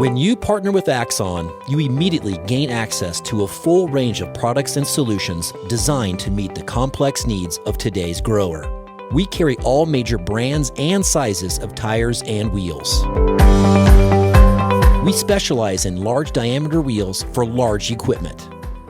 When you partner with Axon, you immediately gain access to a full range of products and solutions designed to meet the complex needs of today's grower. We carry all major brands and sizes of tires and wheels. We specialize in large diameter wheels for large equipment.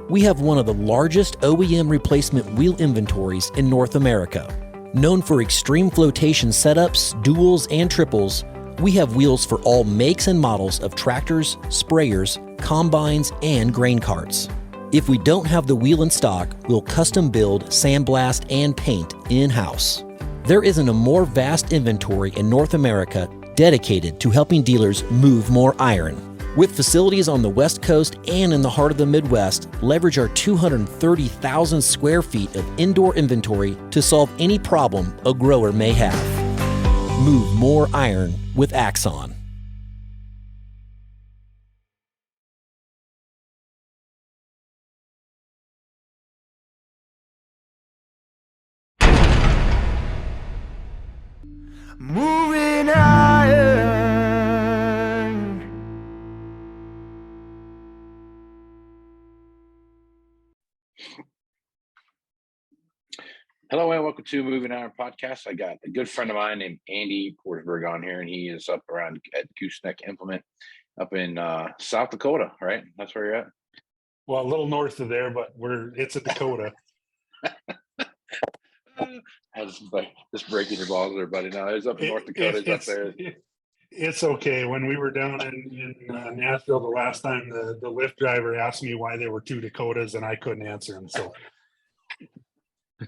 We have one of the largest OEM replacement wheel inventories in North America. Known for extreme flotation setups, duals, and triples, we have wheels for all makes and models of tractors, sprayers, combines, and grain carts. If we don't have the wheel in stock, we'll custom build, sandblast, and paint in-house. There isn't a more vast inventory in North America dedicated to helping dealers move more iron. With facilities on the West Coast and in the heart of the Midwest, leverage our 230,000 square feet of indoor inventory to solve any problem a grower may have. Move more iron with Axon. Moving iron. Hello and welcome to Moving Iron Podcast. I got a good friend of mine named Any Porsborg on here, and he is up around at Gooseneck Implement up in South Dakota, right? That's where you're at? Well, a little north of there, but it's a Dakota. I just breaking your balls there, buddy. No, it's up in North Dakota. It's up there. It's okay. When we were down in Nashville the last time, the Lyft driver asked me why there were two Dakotas, and I couldn't answer him. So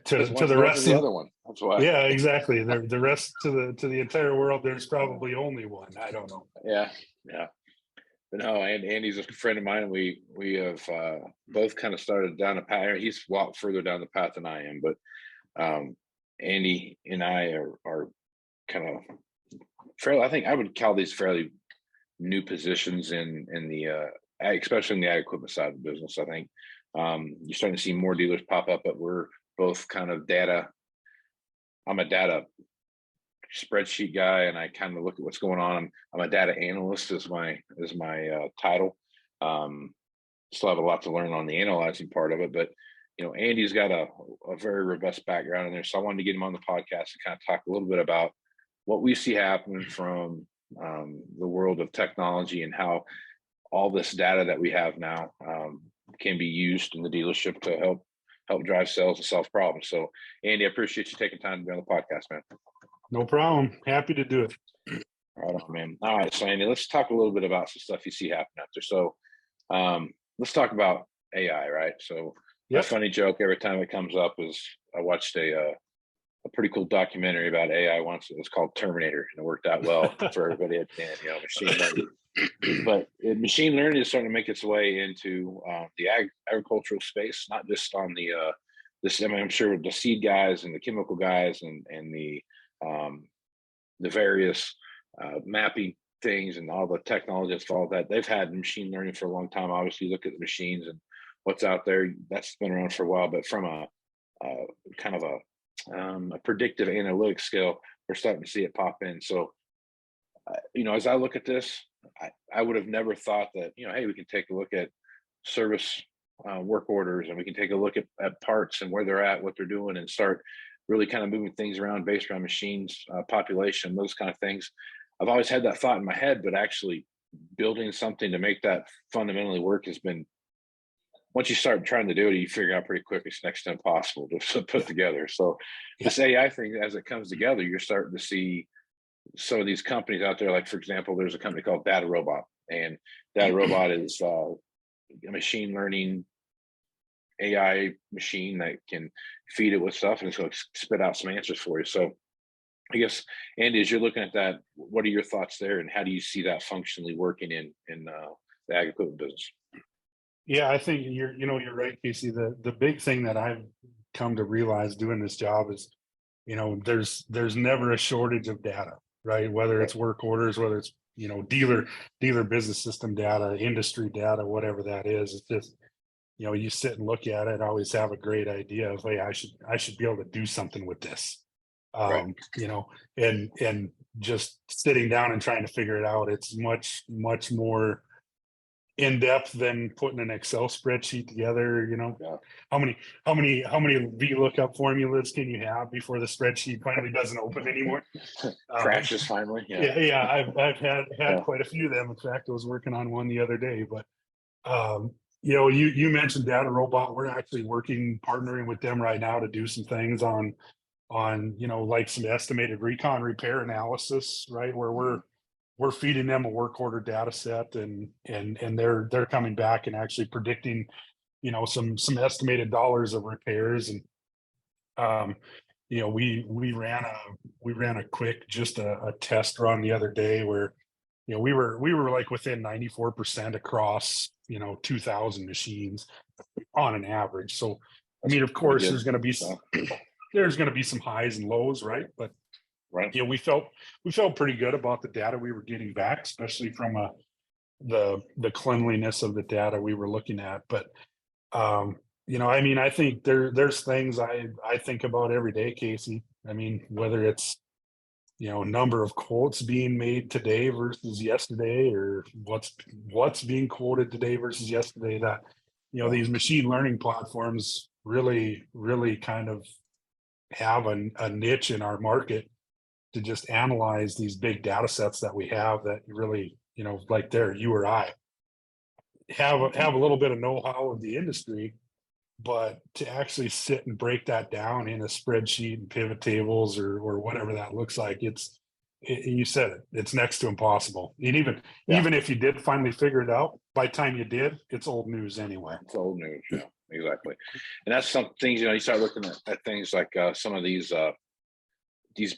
to the rest of the other one, that's why. Yeah, exactly. The rest to the entire world, there's probably only one. I don't know. Yeah. But no, Andy's a friend of mine. We have both kind of started down a path. He's walked further down the path than I am, but Andy and I are kind of fairly, I think I would call these fairly new positions in the especially in the ag equipment side of the business. I think you're starting to see more dealers pop up, but we're both kind of data. I'm a data spreadsheet guy, and I kind of look at what's going on. I'm a data analyst is my title. Still have a lot to learn on the analyzing part of it, but Andy's got a very robust background in there, so I wanted to get him on the podcast and kind of talk a little bit about what we see happening from the world of technology and how all this data that we have now can be used in the dealership to help drive sales and solve problems. So, Andy, I appreciate you taking time to be on the podcast, man. No problem. Happy to do it. Right on, man. All right, so Andy, let's talk a little bit about some stuff you see happening out there. So, let's talk about AI, right? So, a funny joke every time it comes up is I watched a pretty cool documentary about AI once. It was called Terminator, and it worked out well for everybody at the end, machine learning. But machine learning is starting to make its way into the agricultural space, not just on I'm sure the seed guys and the chemical guys and the various mapping things and all the technology that's followed that. They've had machine learning for a long time. Obviously, look at the machines and what's out there. That's been around for a while, but from a kind of a predictive analytics scale, we're starting to see it pop in. So, as I look at this, I would have never thought that, hey, we can take a look at service work orders, and we can take a look at parts and where they're at, what they're doing, and start really kind of moving things around based around machines, population, those kind of things. I've always had that thought in my head, but actually building something to make that fundamentally work has been, once you start trying to do it, you figure out pretty quick it's next to impossible to put together. So this AI thing, as it comes together, you're starting to see some of these companies out there. Like, for example, there's a company called Data Robot, and Data Robot is a machine learning AI machine that can feed it with stuff, and it's going to spit out some answers for you. So I guess, Andy, as you're looking at that, what are your thoughts there, and how do you see that functionally working in the ag equipment business? Yeah, I think you're right, Casey. The big thing that I've come to realize doing this job is, there's never a shortage of data, right? Whether it's work orders, whether it's, dealer business system data, industry data, whatever that is. It's just, you sit and look at it, always have a great idea of, hey, I should be able to do something with this. Right. And just sitting down and trying to figure it out. It's much more in depth than putting an Excel spreadsheet together. Yeah. How many VLOOKUP formulas can you have before the spreadsheet finally doesn't open anymore? Crashes finally. Yeah. I've had Yeah. quite a few of them. In fact, I was working on one the other day. But you mentioned Data Robot. We're actually partnering with them right now to do some things on like some estimated recon repair analysis, right? Where we're feeding them a work order data set, and they're coming back and actually predicting, some estimated dollars of repairs. And we ran a quick, just a test run the other day where we were like within 94% across 2,000 machines on an average. So I mean, of course, there's going to be some highs and lows, right? But right. we felt pretty good about the data we were getting back, especially from the cleanliness of the data we were looking at. But I mean, I think there's things I think about every day, Casey. I mean, whether it's number of quotes being made today versus yesterday, or what's being quoted today versus yesterday, that these machine learning platforms really kind of have a niche in our market to just analyze these big data sets that we have, that really, like you or I have a little bit of know-how of the industry, but to actually sit and break that down in a spreadsheet and pivot tables or whatever that looks like, you said it, it's next to impossible. And even if you did finally figure it out, by the time you did, it's old news anyway. It's old news. Yeah, exactly. And that's some things, you start looking at things like some of these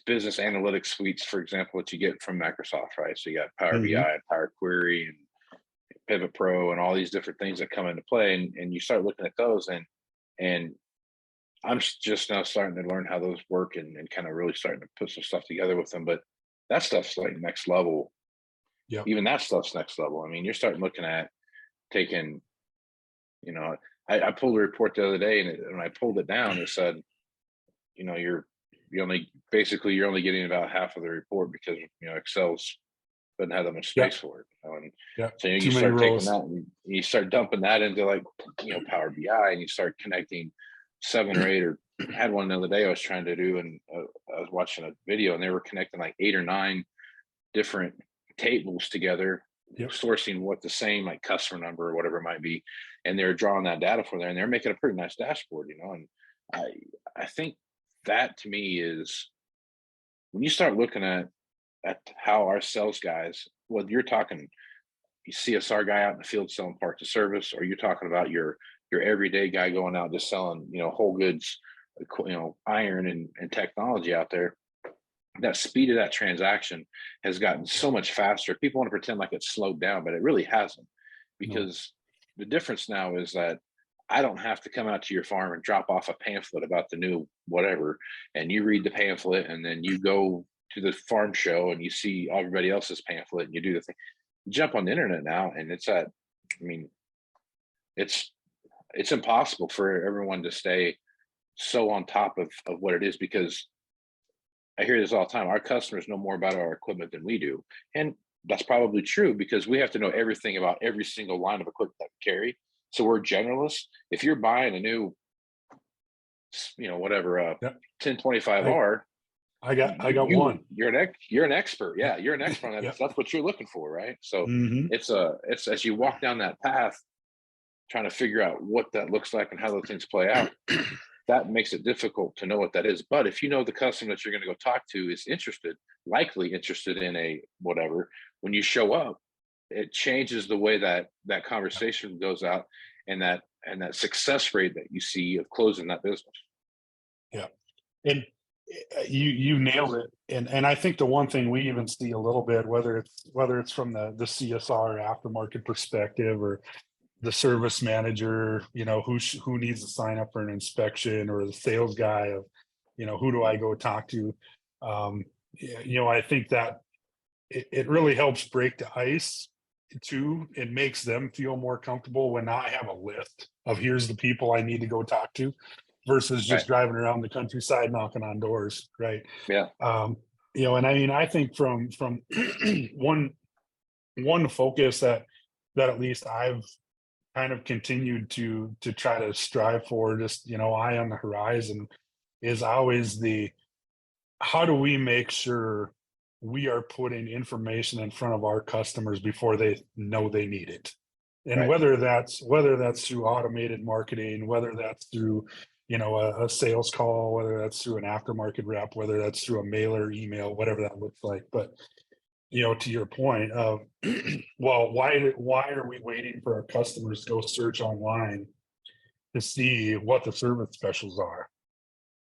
business analytics suites, for example, that you get from Microsoft, right? So you got Power BI and Power Query and Pivot Pro and all these different things that come into play, and you start looking at those, and I'm just now starting to learn how those work and kind of really starting to put some stuff together with them. But that stuff's like next level. Yeah. Even that stuff's next level. I mean, you're starting looking at taking, I pulled a report the other day, and when I pulled it down, it said, you're only getting about half of the report because Excel's doesn't have that much space for it. So you start taking that and you start dumping that into like Power BI, and you start connecting 7 or 8, or I had one the other day I was trying to do, and I was watching a video, and they were connecting like 8 or 9 different tables together, sourcing what the same like customer number or whatever it might be, and they're drawing that data for there, and they're making a pretty nice dashboard, and I think that to me is when you start looking at how our sales guys, whether you're talking CSR guy out in the field selling parts of service, or you're talking about your everyday guy going out just selling whole goods, iron and technology out there, that speed of that transaction has gotten so much faster. People want to pretend like it's slowed down, but it really hasn't, because the difference now is that I don't have to come out to your farm and drop off a pamphlet about the new whatever, and you read the pamphlet, and then you go to the farm show and you see everybody else's pamphlet and you do the thing. You jump on the internet now, and it's impossible for everyone to stay so on top of what it is, because I hear this all the time. Our customers know more about our equipment than we do. And that's probably true, because we have to know everything about every single line of equipment that we carry. So we're generalists. If you're buying a new, 1025R, I got one. You're an expert. Yeah, you're an expert on that. That's what you're looking for, right? So it's as you walk down that path, trying to figure out what that looks like and how those things play out, that makes it difficult to know what that is. But if you know the customer that you're going to go talk to is likely interested in a whatever, when you show up, it changes the way that conversation goes out, and that success rate that you see of closing that business. Yeah. And you nailed it. And I think the one thing we even see a little bit, whether it's from the CSR aftermarket perspective, or the service manager, who needs to sign up for an inspection, or the sales guy of, who do I go talk to? I think that it really helps break the ice too. It makes them feel more comfortable when I have a list of here's the people I need to go talk to, versus just driving around the countryside knocking on doors, right? Yeah. And I mean, I think from one focus that at least I've kind of continued to try to strive for, just eye on the horizon, is always how do we make sure we are putting information in front of our customers before they know they need it. And Right. whether that's through automated marketing, whether that's through a sales call, whether that's through an aftermarket rep, whether that's through a mailer, email, whatever that looks like. But to your point of, well, why are we waiting for our customers to go search online to see what the service specials are?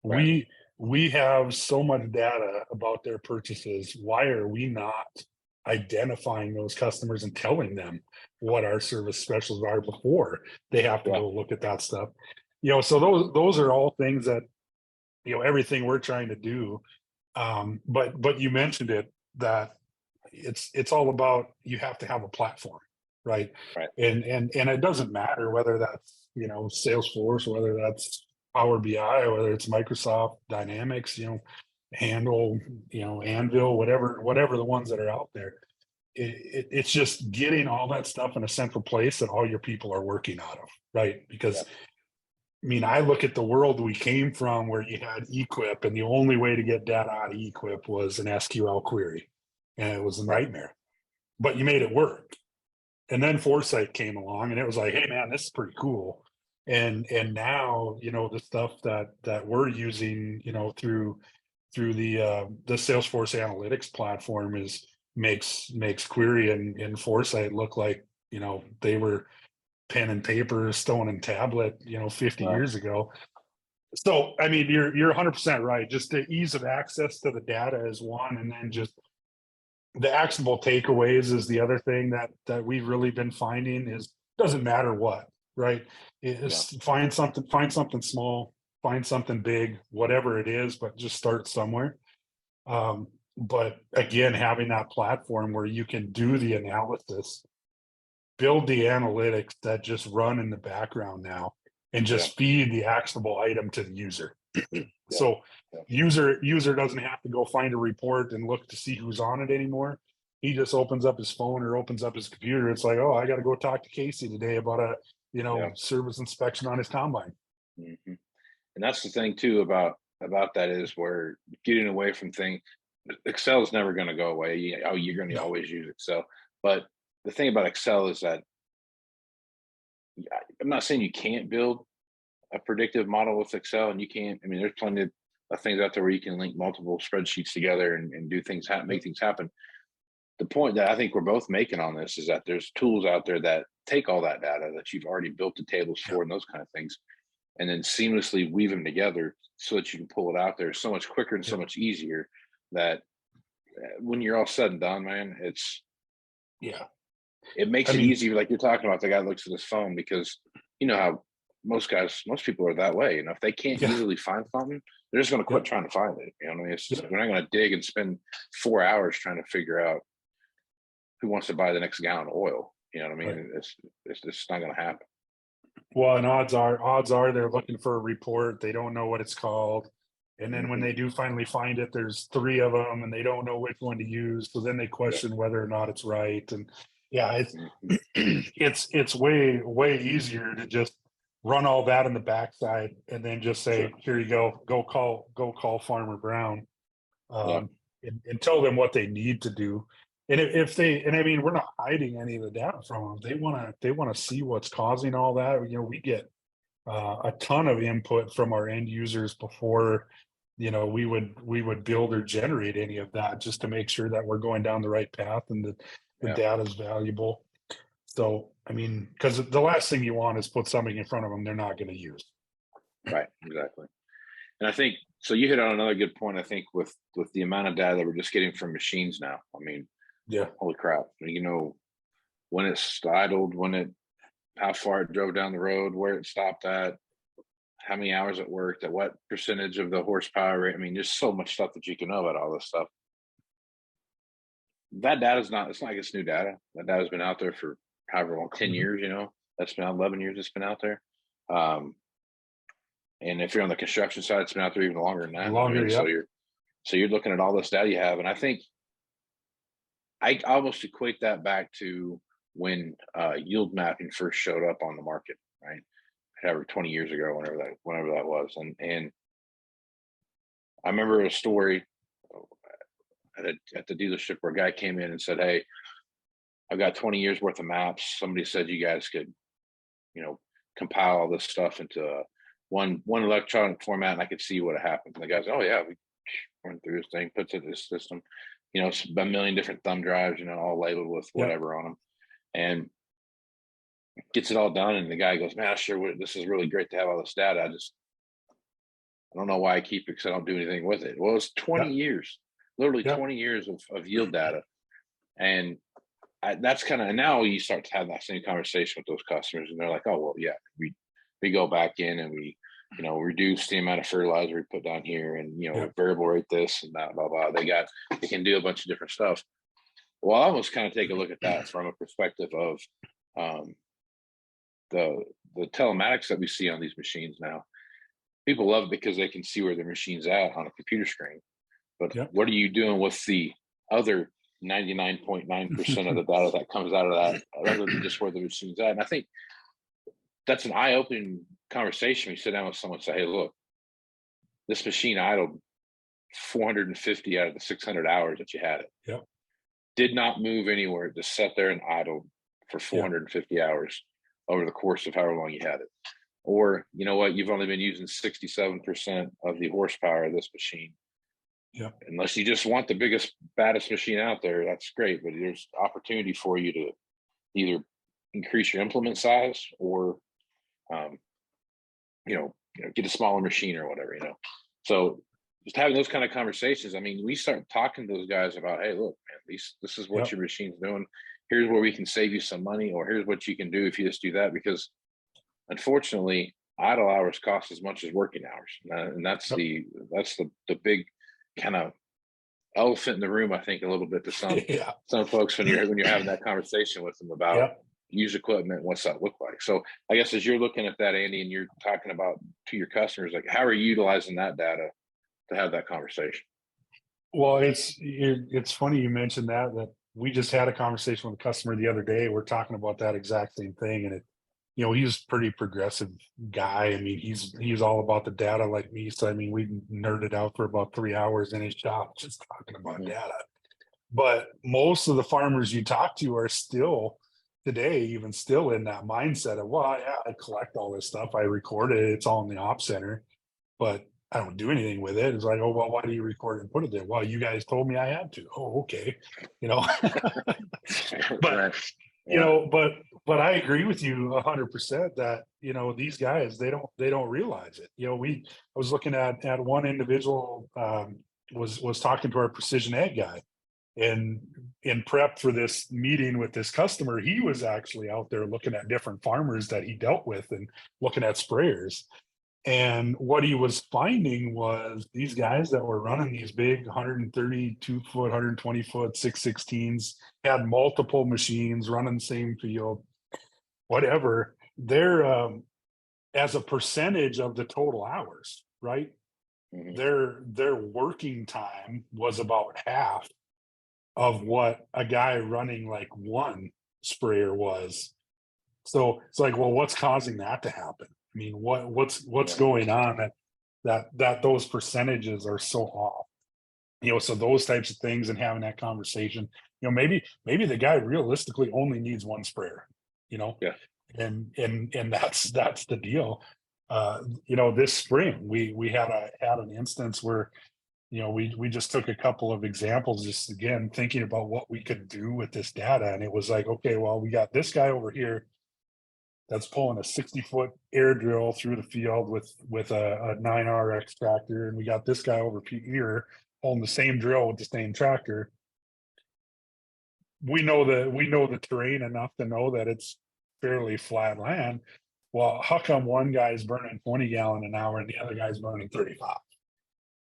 Right. We have so much data about their purchases. Why are we not identifying those customers and telling them what our service specials are before they have to Yeah. go look at that stuff? So those are all things that everything we're trying to do. But you mentioned it, that it's all about, you have to have a platform, right? Right. And it doesn't matter whether that's Salesforce, whether that's Power BI, whether it's Microsoft Dynamics, Handle, Anvil, whatever the ones that are out there. It's just getting all that stuff in a central place that all your people are working out of, right? Because I mean, I look at the world we came from, where you had eQuip, and the only way to get data out of eQuip was an SQL query, and it was a nightmare. But you made it work. And then Foresight came along, and it was like, hey man, this is pretty cool. And now the stuff that we're using through the Salesforce analytics platform makes query and Foresight look like they were pen and paper, stone and tablet 50 years ago. So I mean, you're 100% right. Just the ease of access to the data is one, and then just the actionable takeaways is the other thing that we've really been finding. Is doesn't matter what, right? Find something small, find something big, whatever it is, but just start somewhere. But again, having that platform where you can do the analysis, build the analytics that just run in the background now, and just feed the actionable item to the user. So user doesn't have to go find a report and look to see who's on it anymore. He just opens up his phone or opens up his computer. It's like, oh, I got to go talk to Casey today about a service inspection on his combine. Mm-hmm. And that's the thing too about that, is where getting away from things. Excel is never going to go away. You're going to always use Excel. But the thing about Excel is that, I'm not saying you can't build a predictive model with Excel, and you can't. I mean, there's plenty of things out there where you can link multiple spreadsheets together and do things, make things happen. The point that I think we're both making on this is that there's tools out there that take all that data that you've already built the tables for and those kind of things, and then seamlessly weave them together so that you can pull it out there so much quicker and so much easier, that when you're all said and done, man, it makes it easier. Like you're talking about, the guy looks at his phone, because how most people are that way. If they can't easily find something, they're just going to quit trying to find it. I mean, it's just, we're not going to dig and spend 4 hours trying to figure out who wants to buy the next gallon of oil. You know what I mean? It's just not going to happen. Well, and odds are they're looking for a report. They don't know what it's called. And then when they do finally find it, there's 3 of them and they don't know which one to use. So then they question whether or not it's right. And it's way easier to just run all that in the backside and then just say, here you go call Farmer Brown, and tell them what they need to do. And if they, and I mean, we're not hiding any of the data from them. They want to see what's causing all that. We get a ton of input from our end users before we would build or generate any of that, just to make sure that we're going down the right path and that the data is valuable. So I mean, because the last thing you want is put something in front of them they're not going to use. Right, exactly. And I think so. You hit on another good point. I think with the amount of data that we're just getting from machines now. I mean, holy crap! When it's idled, how far it drove down the road, where it stopped at, how many hours it worked, at what percentage of the horsepower rate. I mean, there's so much stuff that you can know about all this stuff. That data it's not like it's new data. That data's been out there for however long, 10 years, that's been 11 years it's been out there. And if you're on the construction side, it's been out there even longer than that. So So you're looking at all this data you have. And I think I almost equate that back to when yield mapping first showed up on the market, right? However, 20 years ago, whenever that was. And I remember a story at the dealership where a guy came in and said, "Hey, I've got 20 years worth of maps. Somebody said you guys could, compile all this stuff into one electronic format, and I could see what happened." And the guy's, "Oh yeah, we run through this thing, puts it in this system, it's a million different thumb drives, all labeled with whatever on them, and gets it all done." And the guy goes, "Man, this is really great to have all this data. I don't know why I keep it, because I don't do anything with it." Well, it's 20 years, literally 20 years of yield data. And that's and now you start to have that same conversation with those customers, and they're like, "Oh, well, yeah, we go back in and we, reduce the amount of fertilizer we put down here, and, variable rate this and that, blah, blah. They can do a bunch of different stuff." Well, I almost kind of take a look at that from a perspective of the telematics that we see on these machines now. People love it because they can see where their machine's at on a computer screen. But what are you doing with the other 99.9% of the data that comes out of that, other than just where the machine's at? And I think that's an eye-opening conversation. You sit down with someone and say, "Hey, look, this machine idled 450 out of the 600 hours that you had it. Did not move anywhere, just sat there and idled for 450 hours over the course of however long you had it. Or, you know what, you've only been using 67% of the horsepower of this machine. Unless you just want the biggest, baddest machine out there, that's great. But there's opportunity for you to either increase your implement size or, get a smaller machine or whatever, So just having those kind of conversations, I mean, we start talking to those guys about, "Hey, look, man, this is what your machine's doing. Here's where we can save you some money, or here's what you can do if you just do that." Because unfortunately, idle hours cost as much as working hours, and that's the big kind of elephant in the room, I think, a little bit to some folks when you're having that conversation with them about used equipment, what's that look like. So I guess as you're looking at that, Andy, and you're talking about to your customers, like, how are you utilizing that data to have that conversation? Well, it's funny you mentioned that we just had a conversation with a customer the other day. We're talking about that exact same thing, and he's a pretty progressive guy. I mean, he's all about the data like me. So I mean, we nerded out for about 3 hours in his shop just talking about data. But most of the farmers you talk to are still today, even still in that mindset of, "Well, yeah, I collect all this stuff, I record it, it's all in the op center, but I don't do anything with it." It's like, "Oh, well, why do you record it and put it there?" "Well, you guys told me I had to." "Oh, okay." But but I agree with you 100% that these guys, they don't realize it. I was looking at one individual, was talking to our precision ag guy, and in prep for this meeting with this customer, he was actually out there looking at different farmers that he dealt with and looking at sprayers. And what he was finding was these guys that were running these big 132 foot, 120 foot 616s, had multiple machines running the same field, whatever. They're as a percentage of the total hours, right? Their working time was about half of what a guy running like one sprayer was. So it's like, well, what's causing that to happen? I mean, what's going on that those percentages are so off? So those types of things, and having that conversation, maybe the guy realistically only needs one sprayer, and that's the deal. This spring we had an instance where we just took a couple of examples, just again thinking about what we could do with this data, and it was like, okay, well, we got this guy over here that's pulling a 60-foot air drill through the field with a 9RX tractor, and we got this guy over here pulling the same drill with the same tractor. We know the terrain enough to know that it's fairly flat land. Well, how come one guy's burning 20 gallon an hour and the other guy's burning 35?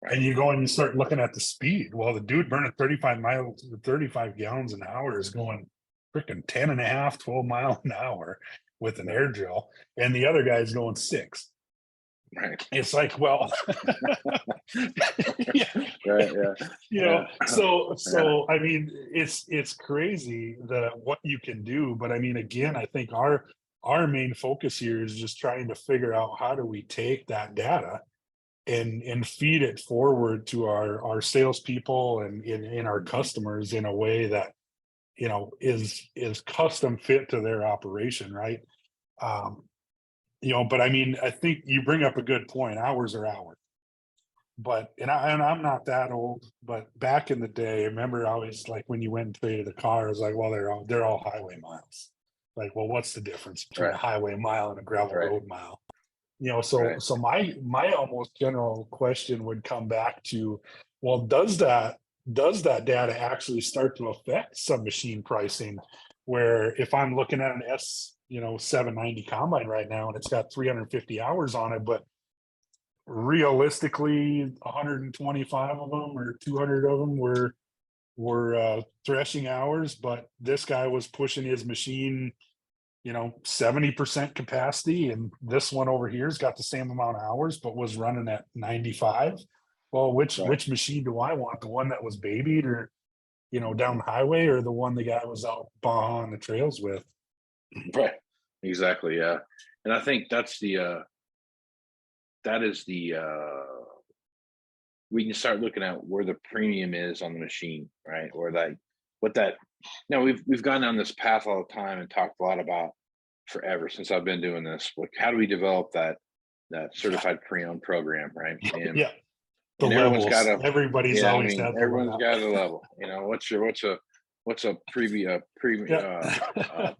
And you go and you start looking at the speed. Well, the dude burning 35 gallons an hour is going freaking 10 and a half, 12 miles an hour with an air drill, and the other guy's going 6. Right. It's like, well, yeah. Right. Yeah. You know, Yeah. so I mean, it's crazy what you can do, but I mean, again, I think our main focus here is just trying to figure out how do we take that data and feed it forward to our salespeople and in our customers in a way that, you know, is custom fit to their operation, right? You know, but I mean, I think you bring up a good point. Hours are hours. But and I'm not that old, but back in the day, I remember always like when you went and traded a car, it was like, well, they're all highway miles. Like, well, what's the difference between Right. a highway mile and a gravel Right. road mile? You know, so Right. so my almost general question would come back to, well, does that data actually start to affect some machine pricing? Where if I'm looking at an 790 combine right now and it's got 350 hours on it, but realistically 125 of them or 200 of them were threshing hours, but this guy was pushing his machine, you know, 70% capacity, and this one over here's got the same amount of hours but was running at 95. Well, Right. which machine do I want? The one that was babied or, you know, down the highway, or the one the guy was out on the trails with? Right. Exactly. Yeah. And I think that is the we can start looking at where the premium is on the machine, right? Or like what that, you know, we've gone down this path all the time and talked a lot about forever since I've been doing this. Like, how do we develop that certified pre-owned program, right? And Yeah, the and everyone's levels. got a, Everybody's yeah, I always mean, had the everyone's level. got a level. You know, what's a premium Yeah.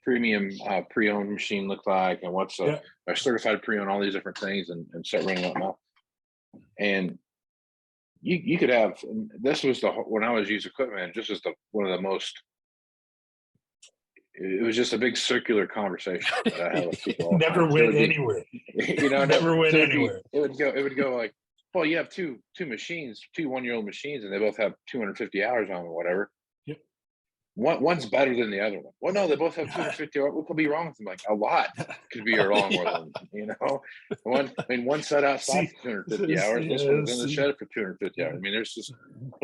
premium pre-owned machine look like, and what's Yeah. a certified pre-owned, all these different things, and start running them up. And you could have, and this was when I was used equipment, just as one of the most, it was just a big circular conversation that I had with people all the Never time. So went anywhere. You know, Never went so anywhere. it would go like, well, you have two machines, 2 1-year-old machines, and they both have 250 hours on them or whatever. Yep. One's better than the other one. Well, no, they both have 250 hours. What could be wrong with them? Like, a lot could be wrong with them, you know. One set outside for 250 hours, this one's in the shed for 250 hours. I mean, there's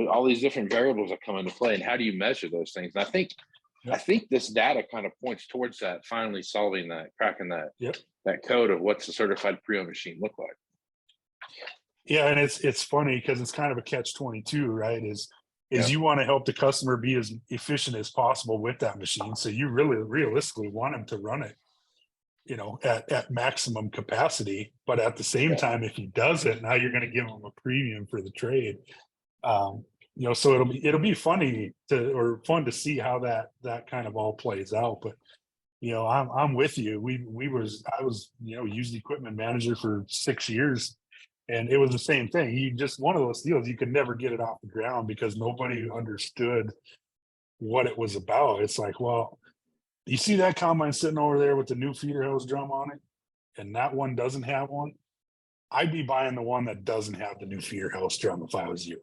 all these different variables that come into play, and how do you measure those things? And I think this data kind of points towards that, finally solving that, cracking that code of what's the certified pre-owned machine look like. Yeah, and it's funny because it's kind of a catch-22, right? Is you want to help the customer be as efficient as possible with that machine. So you really realistically want them to run it, you know, at maximum capacity. But at the same time, if he does it, now you're going to give him a premium for the trade. You know, so it'll be fun to see how that kind of all plays out. But you know, I'm with you. I was, you know, used equipment manager for 6 years, and it was the same thing. You just, one of those deals, you could never get it off the ground because nobody understood what it was about. It's like, well, you see that combine sitting over there with the new feeder hose drum on it, and that one doesn't have one. I'd be buying the one that doesn't have the new feeder hose drum if I was you,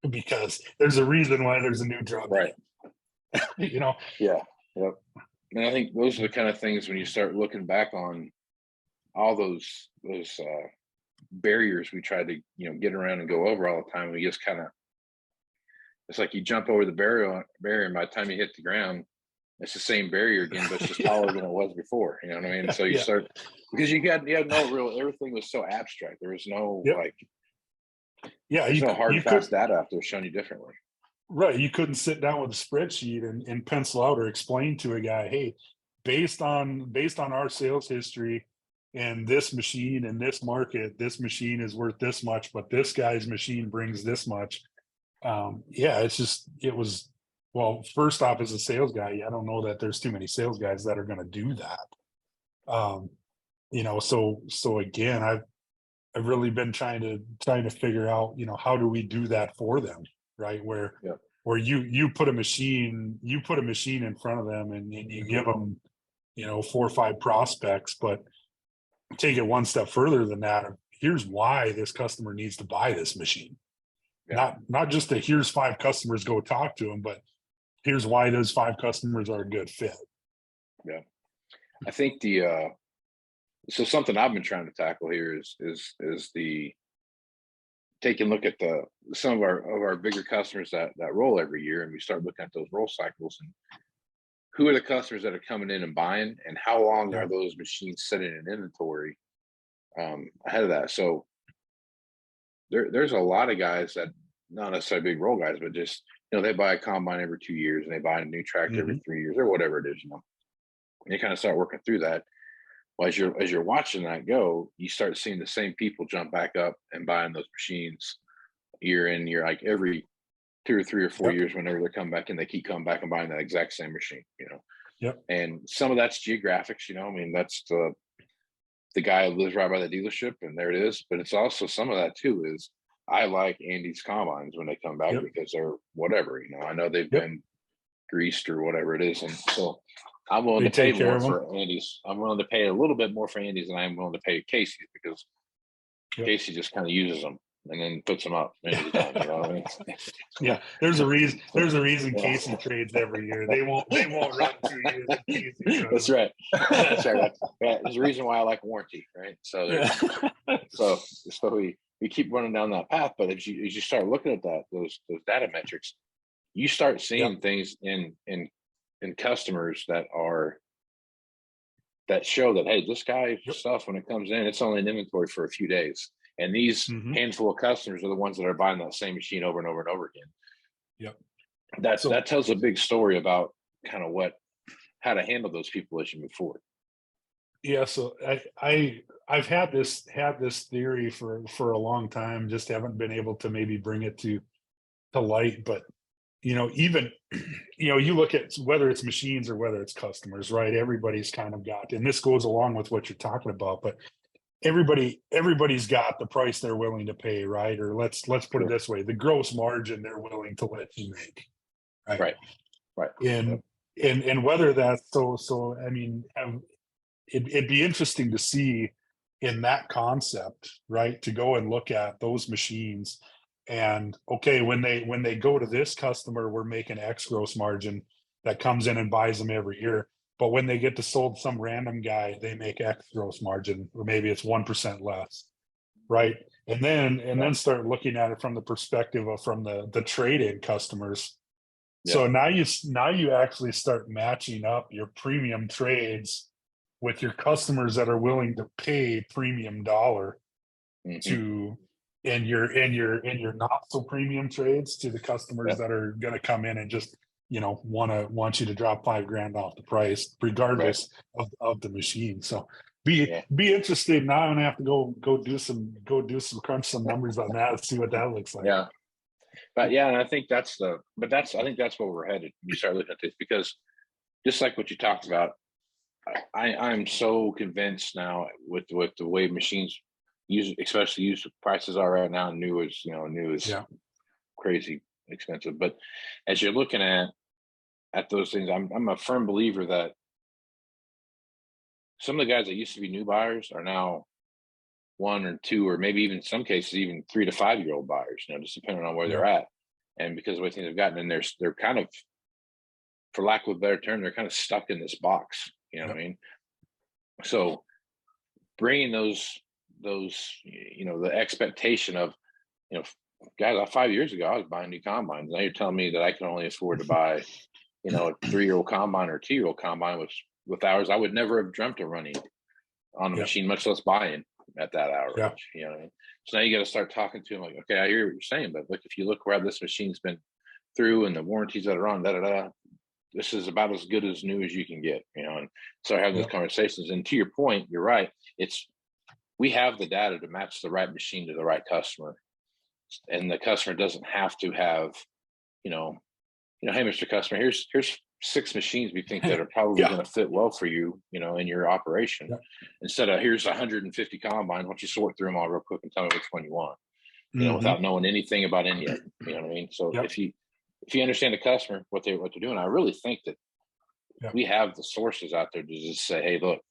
because there's a reason why there's a new drum, right? You know. Yeah. Yep. And I think those are the kind of things when you start looking back on all those barriers we tried to, you know, get around and go over all the time. We just kind of, it's like you jump over the barrier, and by the time you hit the ground, it's the same barrier again, but it's just taller than it was before. You know what I mean? So you start, because you had no real, everything was so abstract. There was no there's no hard and fast data out there showing you differently. Right. You couldn't sit down with a spreadsheet and pencil out or explain to a guy, hey, based on our sales history and this machine in this market, this machine is worth this much, but this guy's machine brings this much. It was, well, first off, as a sales guy, I don't know that there's too many sales guys that are going to do that. You know, so again, I've really been trying to figure out, you know, how do we do that for them, right? Where you put a machine in front of them and you give them, you know, 4 or 5 prospects, but take it one step further than that. Here's why this customer needs to buy this machine. Not just that here's 5 customers, go talk to them, but here's why those 5 customers are a good fit. Yeah. I think the so something I've been trying to tackle here is the taking a look at some of our bigger customers that roll every year, and we start looking at those roll cycles and who are the customers that are coming in and buying, and how long are those machines sitting in inventory ahead of that. So there's a lot of guys that, not necessarily big roll guys, but just, they buy a combine every 2 years and they buy a new tractor every 3 years or whatever it is, and they kind of start working through that. Well, as you're watching that go, you start seeing the same people jump back up and buying those machines year in, year, like every 2 or 3 or 4 years. Whenever they're coming back, and they keep coming back and buying that exact same machine, And some of that's geographics, I mean, that's the guy who lives right by the dealership, and there it is. But it's also, some of that too is, I like Andy's combines when they come back because they're whatever, I know they've been greased or whatever it is, and so I'm willing to pay more for Andy's. I'm willing to pay a little bit more for Andy's than I'm willing to pay Casey's, because Casey just kind of uses them and then puts them up. You know what I mean? Yeah, there's a reason Casey trades every year. They won't run 2 years. That's right. That's right. There's a reason why I like warranty, right? So so we keep running down that path. But as you start looking at those data metrics, you start seeing things in customers that show that, hey, this guy's stuff, when it comes in, it's only in inventory for a few days. And these handful of customers are the ones that are buying that same machine over and over and over again. Yep. That tells a big story about kind of how to handle those people as you move forward. Yeah. So I've had this theory for a long time, just haven't been able to maybe bring it to light. But even you look at whether it's machines or whether it's customers, right? Everybody's kind of got, and this goes along with what you're talking about, but everybody's got the price they're willing to pay, right? Or let's put it this way: the gross margin they're willing to let you make, right? And whether that's so I mean, it'd be interesting to see in that concept, right? To go and look at those machines, and okay, when they go to this customer, we're making X gross margin that comes in and buys them every year. But when they get to sold some random guy, they make X gross margin, or maybe it's 1% less, right? And then start looking at it from the perspective of the trade-in customers. Yeah. So now you actually start matching up your premium trades with your customers that are willing to pay premium dollar to, and your not so premium trades to the customers that are going to come in and just want you to drop $5,000 off the price, regardless of the machine. So be interested. Now I'm gonna have to go do some crunch some numbers on that and see what that looks like. Yeah, but and I think that's where we're headed. You start looking at this, because just like what you talked about, I'm so convinced now with the way machines especially used prices are right now. New is crazy expensive, but as you're looking at those things, I'm a firm believer that some of the guys that used to be new buyers are now 1 or 2, or maybe even in some cases even 3 to 5 year old buyers, just depending on where they're at. And because of the way things have gotten, and they're kind of, for lack of a better term, they're kind of stuck in this box. What I mean? So bringing those the expectation of, guys, 5 years ago I was buying new combines. Now you're telling me that I can only afford to buy a 3-year-old combine or a 2-year-old combine with hours I would never have dreamt of running on a machine, much less buying at that hour. So now you got to start talking to them like, okay, I hear what you're saying, but look, if you look where this machine's been through and the warranties that are on, this is about as good as new as you can get, and start having those conversations. And to your point, you're right. We have the data to match the right machine to the right customer, and the customer doesn't have to have, hey, Mr. Customer, here's 6 machines we think that are probably going to fit well for you, in your operation. Instead of, here's 150 combines, why don't you sort through them all real quick and tell me which one you want, without knowing anything about any of them. You know what I mean? So if you understand the customer, what they're doing, I really think that we have the sources out there to just say, hey, look,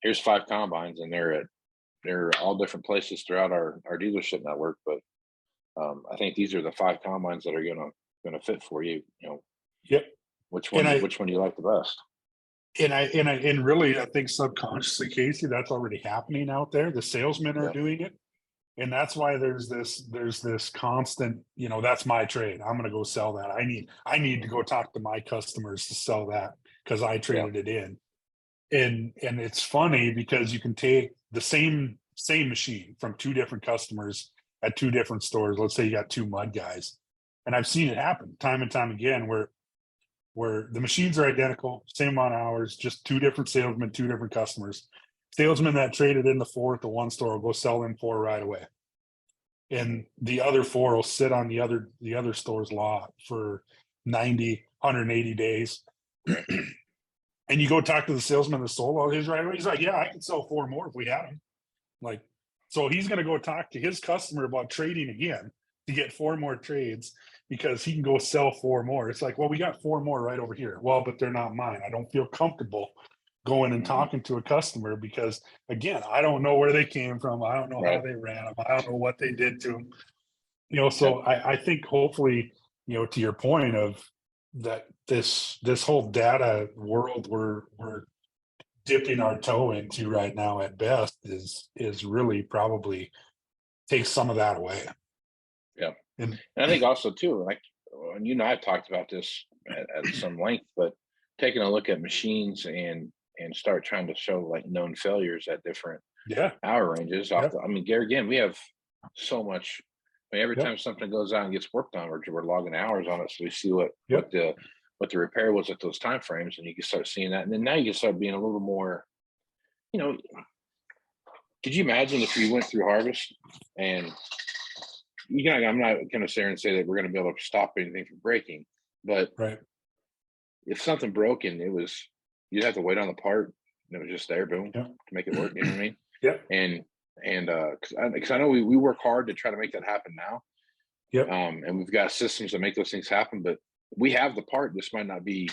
here's 5 combines, and they're all different places throughout our dealership network. But I think these are the 5 combines that are going to fit for you. Which one do you like the best? And really, I think subconsciously, Casey, that's already happening out there. The salesmen are Yeah. doing it. And that's why there's this constant, that's my trade. I'm going to go sell that. I need to go talk to my customers to sell that because I traded it in. And it's funny because you can take the same machine from two different customers at two different stores. Let's say you got two mud guys. And I've seen it happen time and time again where the machines are identical, same amount of hours, just two different salesmen, two different customers. Salesman that traded in the 4 at the one store will go sell them 4 right away. And the other 4 will sit on the other store's lot for 90, 180 days. And you go talk to the salesman that sold all his right away. He's like, yeah, I can sell 4 more if we had them. Like, so he's going to go talk to his customer about trading again to get 4 more trades because he can go sell 4 more. It's like, well, we got 4 more right over here. Well, but they're not mine. I don't feel comfortable going and talking to a customer because, again, I don't know where they came from. I don't know how they ran them. I don't know what they did to them. So I think hopefully, to your point of that, this whole data world we're dipping our toe into right now at best is really probably takes some of that away. Yeah. And I think also too, like, and you and I have talked about this at some length, but taking a look at machines and start trying to show like known failures at different hour ranges. I mean, Gary, again, we have so much. I mean, every time something goes out and gets worked on, we're logging hours on it, so we see what the repair was at those time frames, and you can start seeing that. And then now you can start being a little more, could you imagine if we went through harvest and I'm not going to sit here and say that we're going to be able to stop anything from breaking, but if something broke and you'd have to wait on the part and it was just there, boom, to make it work. You know what I mean? Yeah. And because I know we work hard to try to make that happen now. And we've got systems that make those things happen, but we have the part. This might not be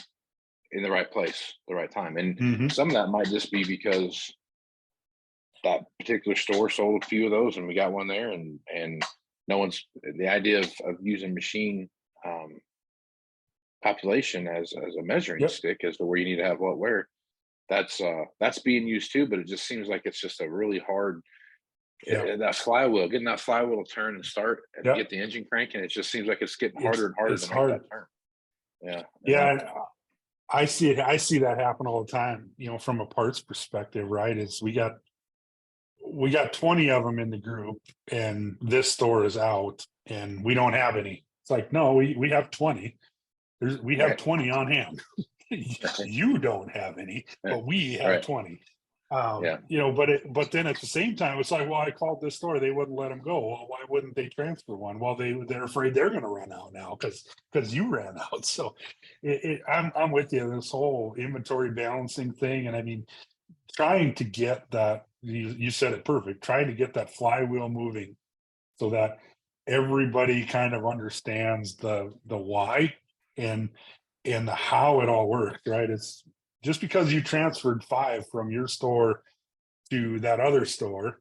in the right place, the right time, and some of that might just be because that particular store sold a few of those, and we got one there, and no one's the idea of using machine population as a measuring stick as to where you need to have what where. That's being used too, but it just seems like it's just a really hard. That flywheel, getting that flywheel to turn and start and get the engine cranking, it just seems like it's getting harder and harder to make that turn. And I see that happen all the time, from a parts perspective, right? Is we got 20 of them in the group and this store is out and we don't have any. It's like, no, we have 20. We have 20 on hand. You don't have any, but we have 20. But then at the same time, it's like, well, I called this store, they wouldn't let them go. Well, why wouldn't they transfer one? Well, they're afraid they're going to run out now because you ran out. So I'm with you. This whole inventory balancing thing, and I mean, trying to get that. You said it perfect. Trying to get that flywheel moving so that everybody kind of understands the why and the how it all works, right? It's just because you transferred 5 from your store to that other store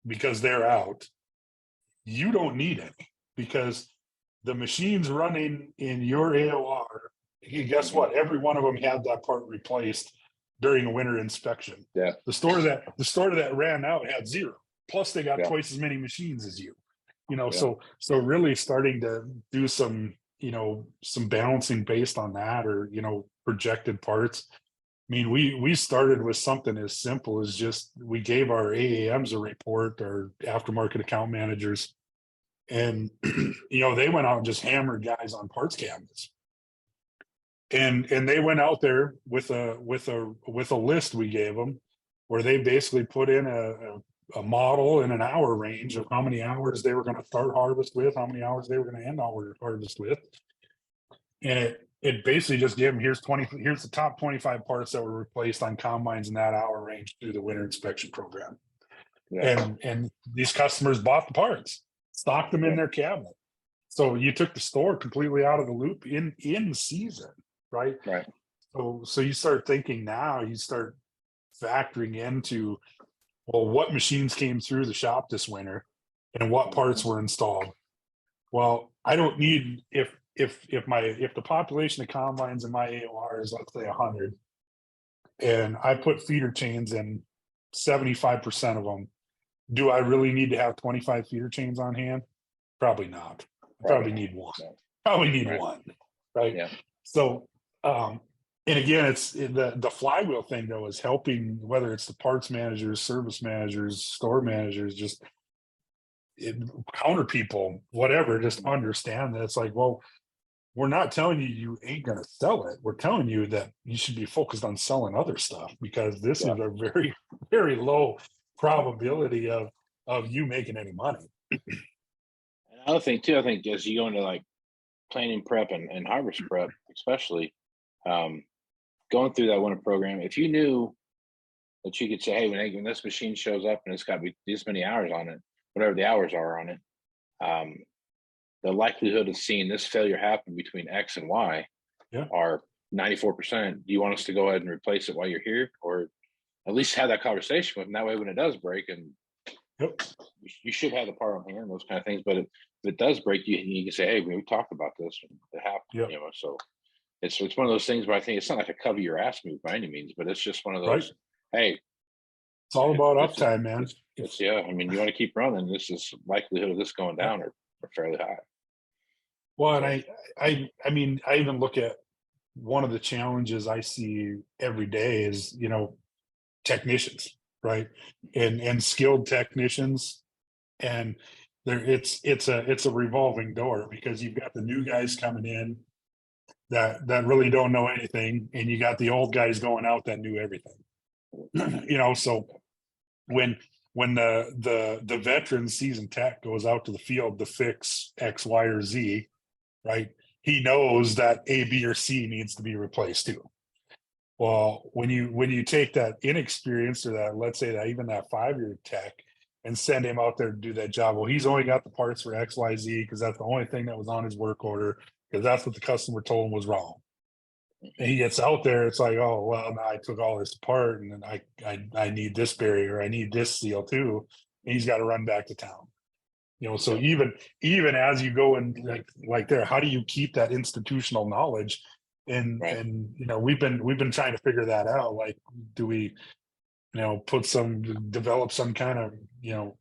because they're out, you don't need it because the machines running in your AOR, guess what? Every one of them had that part replaced during a winter inspection. The store that ran out had 0. Plus they got twice as many machines as you. So really starting to do some balancing based on that, or projected parts. I mean, we started with something as simple as just we gave our AAMs a report, our aftermarket account managers, and they went out and just hammered guys on parts cabinets. And they went out there with a list we gave them, where they basically put in a model in an hour range of how many hours they were going to start harvest with, how many hours they were going to end harvest with, and it basically just gave them here's the top 25 parts that were replaced on combines in that hour range through the winter inspection program. And these customers bought the parts, stocked them in their cabinet. So you took the store completely out of the loop in season. Right. So you start thinking now, you start factoring into, well, what machines came through the shop this winter and what parts were installed. Well, I don't need, if the population of combines in my AOR is, let's say 100, and I put feeder chains in 75% of them. Do I really need to have 25 feeder chains on hand? Probably not. I probably need one. Probably need one. Right. Yeah. So, and again, it's the flywheel thing though is helping, whether it's the parts managers, service managers, store managers, just counter people, whatever, just understand that it's like, well, we're not telling you ain't going to sell it. We're telling you that you should be focused on selling other stuff, because this is a very, very low probability of you making any money. Another thing too, I think, as you go into like planning prep and harvest prep, especially going through that winter program, if you knew that you could say, hey, when this machine shows up and it's got to be this many hours on it, whatever the hours are on it, the likelihood of seeing this failure happen between X and Y are 94%. Do you want us to go ahead and replace it while you're here, or at least have that conversation with them? That way, when it does break, and you should have the part on hand, those kind of things. But if it does break, you can say, hey, we talked about this, and it happened. You know, so it's one of those things where I think it's not like a cover your ass move by any means, but it's just one of those, hey, it's all about uptime, man. It's I mean, you want to keep running. This is likelihood of this going down are fairly high. Well, and I mean, I even look at one of the challenges I see every day is, you know, technicians, right? And skilled technicians. And it's a revolving door, because you've got the new guys coming in that really don't know anything, and you got the old guys going out that knew everything. You know, so when the veteran seasoned tech goes out to the field to fix X, Y, or Z, right, he knows that A, B, or C needs to be replaced too. Well, when you take that inexperience, or that, let's say that even that 5-year tech, and send him out there to do that job, well, he's only got the parts for X, Y, Z because that's the only thing that was on his work order, because that's what the customer told him was wrong. And he gets out there, it's like, oh, well, I took all this apart, and then I need this barrier, I need this seal too, and he's got to run back to town. You know, so even as you go and like there, how do you keep that institutional knowledge? And you know, we've been trying to figure that out. Like, do we, you know, develop some kind of, you know,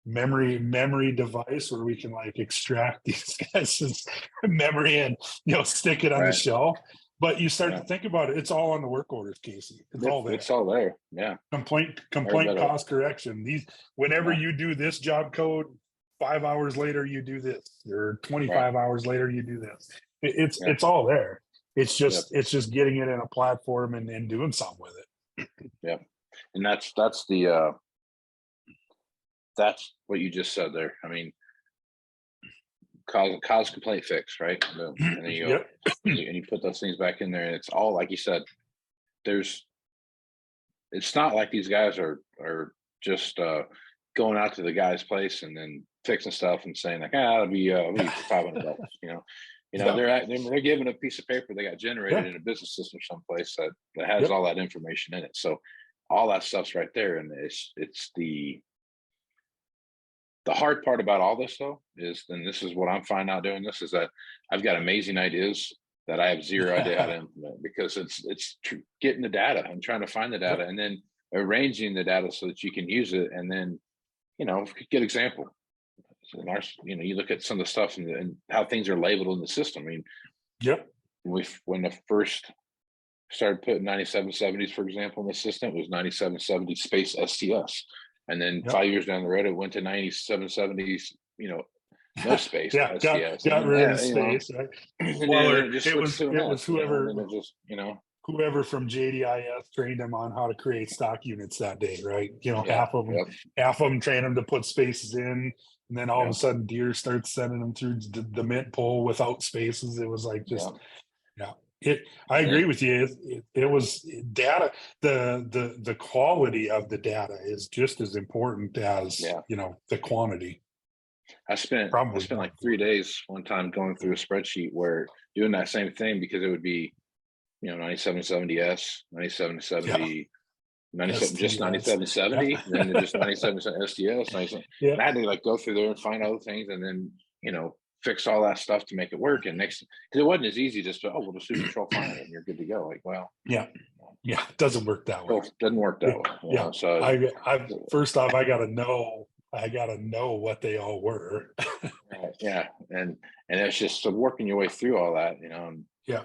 memory device where we can like extract these guys' memory and, you know, stick it on the shelf? But you start to think about it, it's all on the work orders, Casey. It's all there. It's all there. Yeah. Complaint cost correction. Whenever you do this job code, 5 hours later you do this, or 25 hours later you do this. It's all there. It's just getting it in a platform and doing something with it. Yeah. And that's what you just said there. I mean, cause complaint fix, right? And then you go and you put those things back in there, and it's all, like you said, it's not like these guys are just going out to the guy's place and then fixing stuff and saying like, it'll be $500, you know, they're given a piece of paper they got generated in a business system someplace that has all that information in it. So all that stuff's right there. And it's the hard part about all this though is, and this is what I'm finding out doing this, is that I've got amazing ideas that I have zero idea how to implement, because it's getting the data and trying to find the data and then arranging the data so that you can use it. And then, you know, good example. You look at some of the stuff and how things are labeled in the system. I mean, when the first started putting 9770s, for example, in the system, it was 9770 space STS. And then 5 years down the road, it went to 9770s, you know, no space. STS. Got rid of space. Right? Well, it was whoever from JDIS trained them on how to create stock units that day, right? You know, half of them trained them to put spaces in, and then all of a sudden Deere starts sending them through the mint pole without spaces. It was like just I agree with you. It was data. The quality of the data is just as important as you know, the quantity. I spent like 3 days one time going through a spreadsheet where doing that same thing, because it would be, you know, 9770S, 9770, 97, just 9770, then just 97 STS. I had to like go through there and find other things, and then, you know, fix all that stuff to make it work. And next, because it wasn't as easy just to, we'll just do control file and you're good to go. Like, well, yeah, it doesn't work that way. it doesn't work that way. Yeah. So I first off, I got to know what they all were. right, yeah. And it's just working your way through all that, and yeah.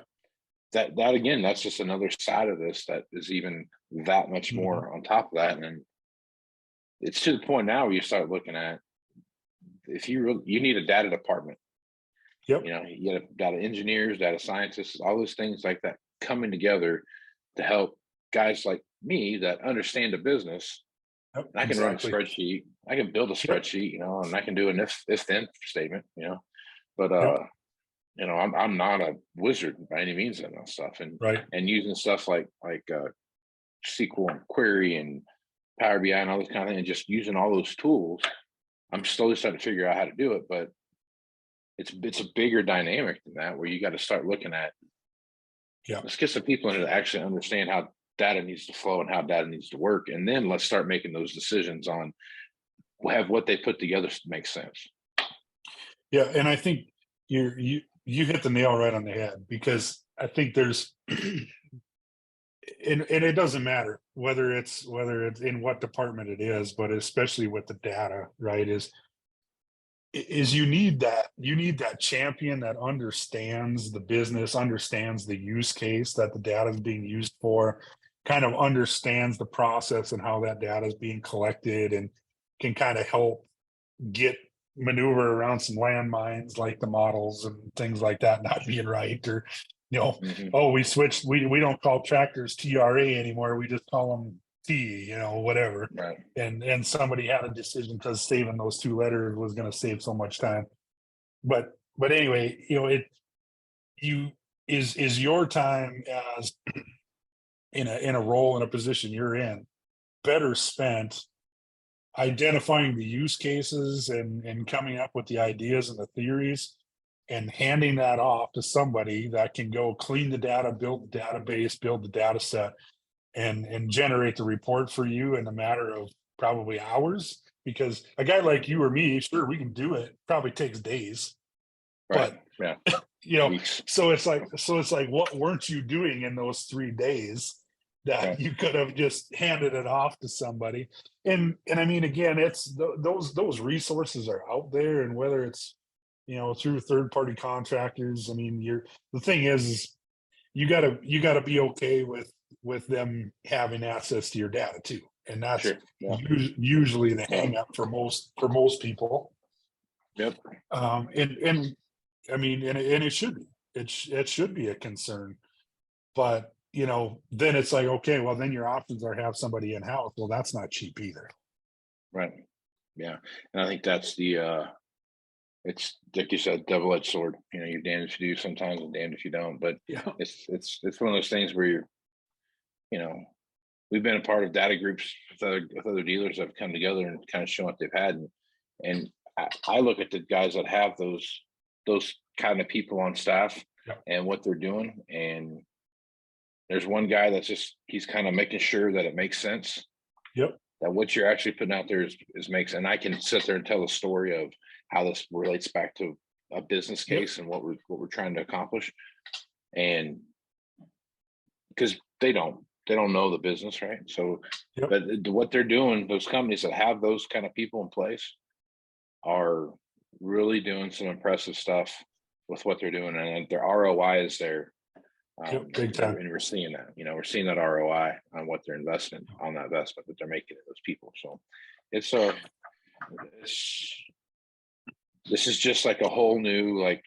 That again, that's just another side of this that is even that much more on top of that. And it's to the point now where you start looking at, if you need a data department. Yep. You got data engineers, data scientists, all those things like that coming together to help guys like me that understand the business. Yep, I can run a spreadsheet, I can build a spreadsheet, and I can do an if then statement, but I'm not a wizard by any means in that stuff, and using stuff like SQL and query and Power BI and all this kind of thing, and just using all those tools. I'm slowly starting to figure out how to do it, but it's a bigger dynamic than that, where you got to start looking at, let's get some people in to actually understand how data needs to flow and how data needs to work. And then let's start making those decisions on have what they put together makes sense. Yeah. And I think you hit the nail right on the head, because I think there's, and it doesn't matter whether it's in what department it is, but especially with the data, right, is you need that champion that understands the business, understands the use case that the data is being used for, kind of understands the process and how that data is being collected, and can kind of help maneuver around some landmines like the models and things like that not being right, or we switched, we don't call tractors TRA anymore, we just call them T, whatever. Right. And somebody had a decision because saving those 2 letters was going to save so much time. But anyway, is your time as in a role, in a position you're in, better spent identifying the use cases and coming up with the ideas and the theories, and handing that off to somebody that can go clean the data, build the database, build the data set, and generate the report for you in a matter of probably hours? Because a guy like you or me, sure, we can do it, probably takes days, right. But Weeks. so it's like what weren't you doing in those 3 days that you could have just handed it off to somebody? And I mean, again, it's those resources are out there, and whether it's through third-party contractors, I mean, the thing is you gotta be okay with them having access to your data too, and that's usually the hang up for most people. Yep. And I mean, and it should be a concern, but then it's like, okay, well, then your options are have somebody in-house. Well, that's not cheap either. Right. Yeah. And I think that's it's like you said, double-edged sword. You're damned if you do sometimes and damned if you don't. But it's one of those things where we've been a part of data groups with other dealers that have come together and kind of shown what they've had. And I look at the guys that have those kind of people on staff and what they're doing. And there's one guy that's he's kind of making sure that it makes sense. Yep. That what you're actually putting out there makes, and I can sit there and tell a story of how this relates back to a business case and what we're trying to accomplish. And because they don't know the business, right? So, but what they're doing, those companies that have those kind of people in place are really doing some impressive stuff with what they're doing, and their ROI is there. Big time. And we're seeing that, we're seeing that ROI on what they're investing on that investment that they're making in those people. So this is just like a whole new, like,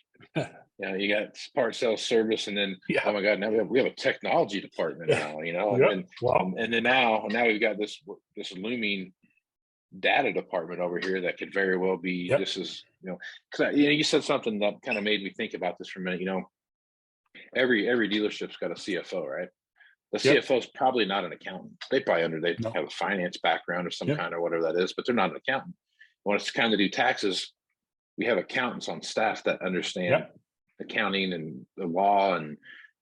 you got part sales service, and then oh my God, now we have a technology department now, and then now we've got this looming data department over here that could very well be just as because you said something that kind of made me think about this for a minute. Every dealership's got a CFO, right? The CFO is probably not an accountant. They have a finance background of some kind or whatever that is, but they're not an accountant. When it's kind of do taxes, we have accountants on staff that understand accounting and the law and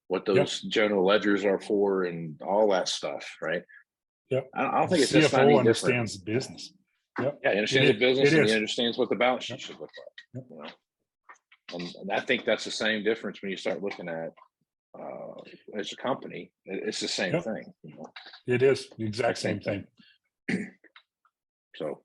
what those general ledgers are for and all that stuff, right? I don't think it's just CFO understands the business. He understands the business, and he understands what the balance sheet should look like. And I think that's the same difference when you start looking at as a company. It's the same thing. You know? It is the exact same thing. So,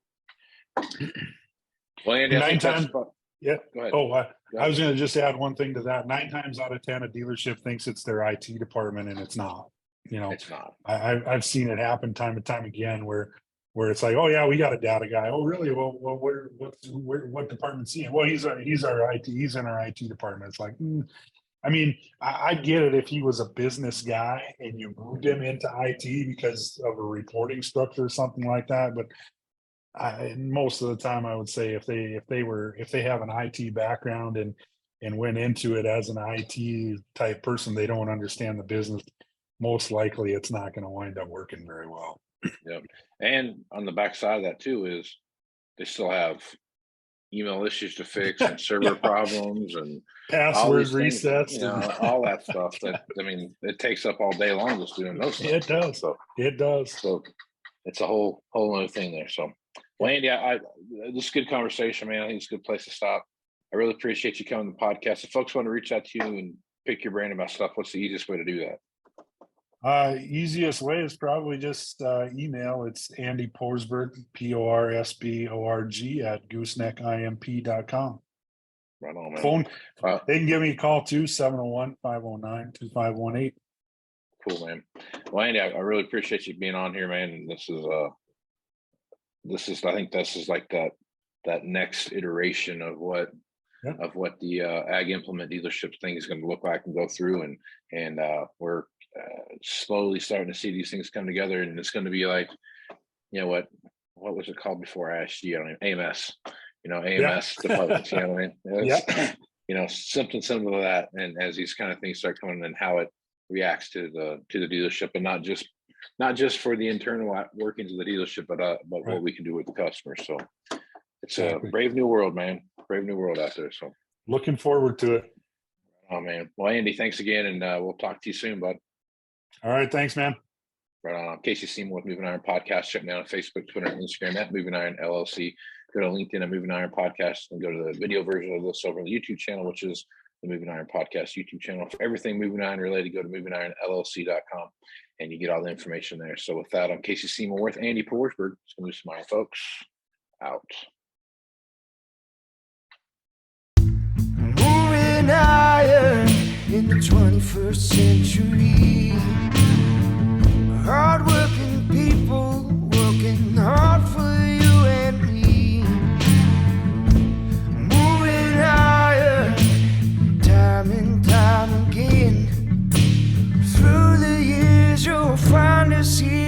well, Andy, I think that's about, yeah. Go ahead. Oh, I was going to just add one thing to that. 9 times out of 10, a dealership thinks it's their IT department, and it's not. You know, it's not. I've seen it happen time and time again where it's like, oh yeah, we got a data guy. Oh really? Well, what department's he in? Well, he's our IT. He's in our IT department. It's like, I mean, I get it if he was a business guy and you moved him into IT because of a reporting structure or something like that. But most of the time, I would say if they have an IT background and went into it as an IT type person, they don't understand the business. Most likely, it's not going to wind up working very well. Yep. And on the backside of that too is they still have email issues to fix and server problems and password resets, you know, all that stuff. That I mean, it takes up all day long just doing those stuff. It does. So it does. So it's a whole other thing there. So, well, Andy, this is a good conversation, man. I think it's a good place to stop. I really appreciate you coming to the podcast. If folks want to reach out to you and pick your brain about stuff, what's the easiest way to do that? Easiest way is probably just email. It's Andy Porsborg, PORSBORG at gooseneckimp.com. Right on, man. Phone. They can give me a call too, 701-509-2518. Cool, man. Well, Andy, I really appreciate you being on here, man. And I think this is like that next iteration of what the ag implement dealership thing is going to look like and go through, and we're slowly starting to see these things come together, and it's going to be like, you know, what was it called before I asked you? I mean, AMS, you know, AMS departments, you know what I mean? You know, something similar to that. And as these kind of things start coming in, how it reacts to the dealership, and not just for the internal workings of the dealership, but what we can do with the customer. So it's a brave new world, man. Brave new world out there. So looking forward to it. Oh man. Well, Andy, thanks again, and we'll talk to you soon, bud. All right, thanks, man. Right on. I'm Casey Seymour with Moving Iron Podcast. Check me out on Facebook, Twitter, and Instagram at Moving Iron LLC. Go to LinkedIn at Moving Iron Podcast, and go to the video version of this over on the YouTube channel, which is the Moving Iron Podcast YouTube channel. For everything Moving Iron related, go to MovingIronLLC.com, and you get all the information there. So with that, I'm Casey Seymour with Andy Porsborg. It's going to be some iron, folks. Out. Moving iron in the 21st century. Hard-working people working hard for you and me. Moving iron, time and time again. Through the years you'll find us here.